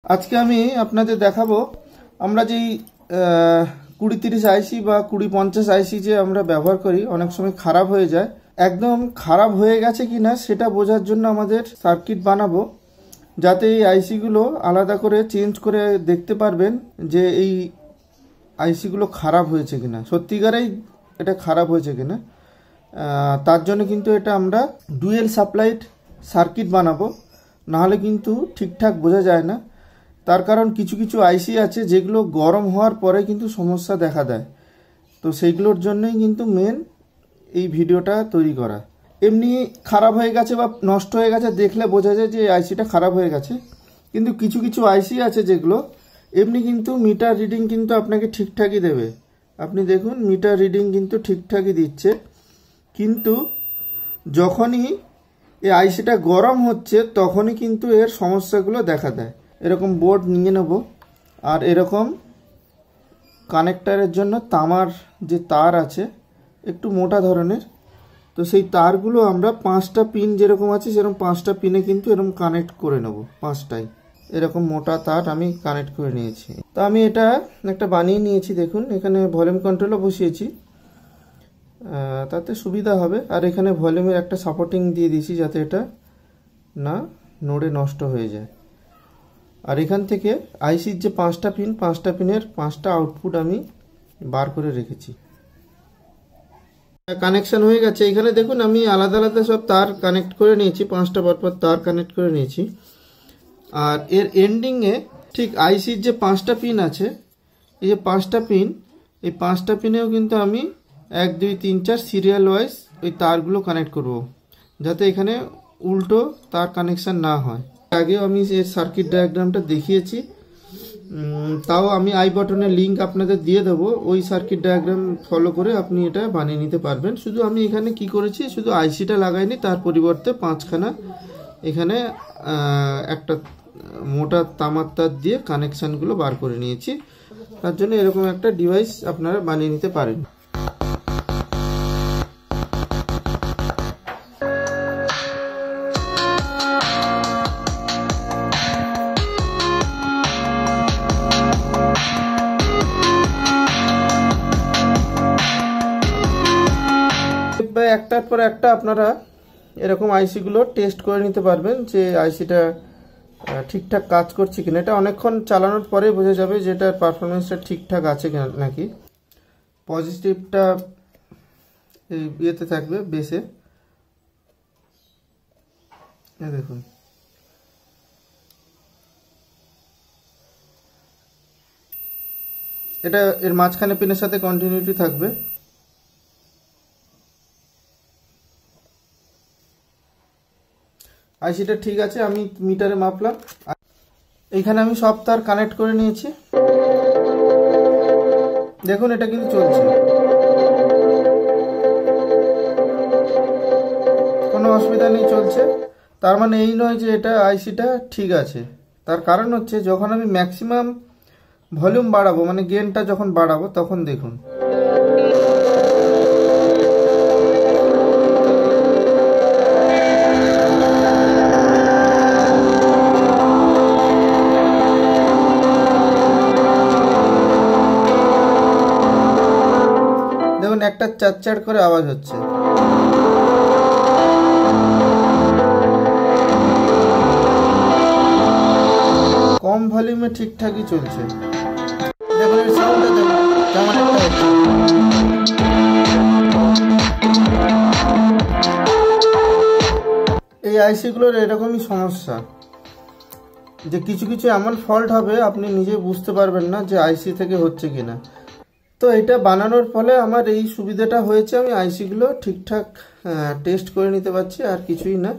আজকে আমি আপনাদের দেখাবো আমরা যেই 2030 আইসি বা 2050 আইসি যে আমরা ব্যবহার করি অনেক সময় খারাপ হয়ে যায়। একদম খারাপ হয়ে গেছে কিনা সেটা বোঝার জন্য আমাদের সার্কিট বানাবো, যাতে এই আইসিগুলো আলাদা করে চেঞ্জ করে দেখতে পারবেন যে এই আইসিগুলো খারাপ হয়েছে কিনা, সত্যিকারেই এটা খারাপ হয়েছে কিনা। তার জন্য কিন্তু এটা আমরা ডুয়েল সাপ্লাইড সার্কিট বানাবো, নাহলে কিন্তু ঠিকঠাক বোঝা যায় না। তার কারণ কিছু কিছু আইসি আছে যেগুলো গরম হওয়ার পরে কিন্তু সমস্যা দেখা দেয়, তো সেইগুলোর জন্যই কিন্তু মেন এই ভিডিওটা তৈরি করা। এমনি খারাপ হয়ে গেছে বা নষ্ট হয়ে গেছে দেখলে বোঝা যায় যে আইসিটা খারাপ হয়ে গেছে, কিন্তু কিছু কিছু আইসি আছে যেগুলো এমনি কিন্তু মিটার রিডিং কিন্তু আপনাকে ঠিকঠাকই দেবে। আপনি দেখুন মিটার রিডিং কিন্তু ঠিকঠাকই দিচ্ছে, কিন্তু যখনই এই আইসিটা গরম হচ্ছে তখনই কিন্তু এর সমস্যাগুলো দেখা দেয়। এরকম বোর্ড নিয়ে নেব, আর এরকম কানেক্টারের জন্য তামার যে তার আছে একটু মোটা ধরনের, তো সেই তারগুলো আমরা 5টা পিন যেরকম আছে সেরকম 5টা পিনে কিন্তু এরকম কানেক্ট করে নেব। 5টাই এরকম মোটা তার আমি কানেক্ট করে নিয়েছি। তো আমি এটা একটা বানিয়ে নিয়েছি, দেখুন এখানে ভলিউম কন্ট্রোলও বসিয়েছি, তাতে সুবিধা হবে। আর এখানে ভলিউমের একটা সাপোর্টিং দিয়ে দিয়েছি যাতে এটা না নড়ে নষ্ট হয়ে যায়। আর এখান থেকে আইসির যে 5টা পিন, 5টা পিনের 5টা আউটপুট আমি বার করে রেখেছি। কানেকশন হয়ে গেছে। এখানে দেখুন আমি আলাদা আলাদা সব তার কানেক্ট করে নিয়েছি, 5টা পরপর তার কানেক্ট করে নিয়েছি। আর এর এন্ডিংয়ে ঠিক আইসির যে 5টা পিন আছে, এই যে 5টা পিন, এই 5টা পিনেও কিন্তু আমি 1 2 3 4 সিরিয়াল ওয়াইজ ওই তারগুলো কানেক্ট করব, যাতে এখানে উল্টো তার কানেকশন না হয়। আগেও আমি এর সার্কিট ডায়াগ্রামটা দেখিয়েছি, তাও আমি আই বাটনের লিঙ্ক আপনাদের দিয়ে দেবো। ওই সার্কিট ডায়াগ্রাম ফলো করে আপনি এটা বানিয়ে নিতে পারবেন। শুধু আমি এখানে কি করেছি, শুধু আইসিটা লাগাইনি, তার পরিবর্তে 5খানা এখানে একটা মোটা তামার তার দিয়ে কানেকশানগুলো বার করে নিয়েছি। তার জন্য এরকম একটা ডিভাইস আপনারা বানিয়ে নিতে পারেন। একটার পর একটা আপনারা এরকম আইসিগুলো টেস্ট করে নিতে পারবেন যে আইসিটা ঠিকঠাক কাজ করছে কিনা। এটা অনেকক্ষণ চালানোর পরেই বোঝা যাবে যে এটার পারফরমেন্সটা ঠিকঠাক আছে নাকি। পজিটিভটা এই ইয়েতে থাকবে বেসে, দেখুন এটা এর মাঝখানে পিনের সাথে কন্টিনিউটি থাকবে। আইসিটা ঠিক আছে, আমি মিটারে মাপলাম। এইখানে আমি সব তার কানেক্ট করে নিয়েছি, দেখুন এটা কিন্তু চলছে, কোনো অসুবিধা নেই, চলছে। তার মানে এই নয় যে এটা আইসিটা ঠিক আছে। তার কারণ হচ্ছে যখন আমি ম্যাক্সিমাম ভলিউম বাড়াবো, মানে গেনটা যখন বাড়াবো, তখন দেখুন একটা চারচাড় করে আওয়াজ হচ্ছে। কম ভলিউমে ঠিকঠাকই চলছে, দেখুন এর সাউন্ডটা দেখুন কেমন একটা হচ্ছে। এই আইসিগুলোর এরকমই সমস্যা যে কিছু কিছু এমন ফল্ট হবে আপনি নিজে বুঝতে পারবেন না যে আইসি থেকে হচ্ছে কিনা। তো এটা বানানোর ফলে আমার এই সুবিধাটা হয়েছে, আমি আইসিগুলো ঠিকঠাক টেস্ট করে নিতে পারছি, আর কিছুই না।